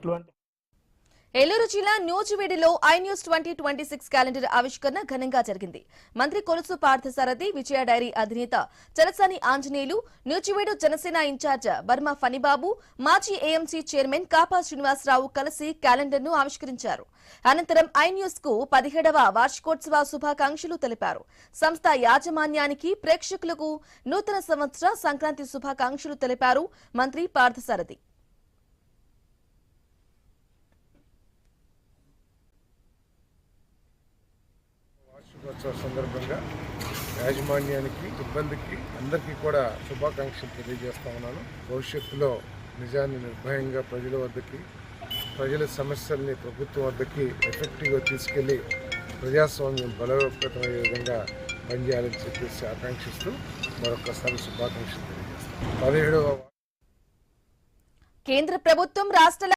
ఇటువంటి ఏలూరు జిల్లా నూజివీడులో ఐన్యూస్ 2026 క్యాలెండర్ ఆవిష్కరణ ఘనంగా జరిగింది. మంత్రి కొలుసు పార్థసారథి, విజయ డైరీ అధినేత చలసాని ఆంజనేయులు, నూజివీడు జనసేన ఇన్ఛార్జ్ బర్మా ఫణిబాబు, మాజీ ఏఎంసీ చైర్మన్ కాపా శ్రీనివాసరావు కలిసి క్యాలెండర్ను ఆవిష్కరించారు. అనంతరం ఐన్యూస్ కు 17వ వార్షికోత్సవ శుభాకాంక్షలు తెలిపారు. సంస్థ యాజమాన్యానికి, ప్రేక్షకులకు నూతన సంవత్సర సంక్రాంతి శుభాకాంక్షలు తెలిపారు మంత్రి పార్థసారథి. సందర్భంగా యాజమాన్యానికి, సిబ్బందికి అందరికీ కూడా శుభాకాంక్షలు తెలియజేస్తా ఉన్నాను. భవిష్యత్తులో నిజాన్ని నిర్భయంగా ప్రజల వద్దకి, ప్రజల సమస్యల్ని ప్రభుత్వం వద్దకి ఎఫెక్టివ్గా తీసుకెళ్లి ప్రజాస్వామ్యం బలోపేతమయ్యే విధంగా పనిచేయాలని చెప్పేసి ఆకాంక్షిస్తూ మరొకసారి శుభాకాంక్షలు తెలియజేస్తాను. 17వ కేంద్ర ప్రభుత్వం రాష్ట్ర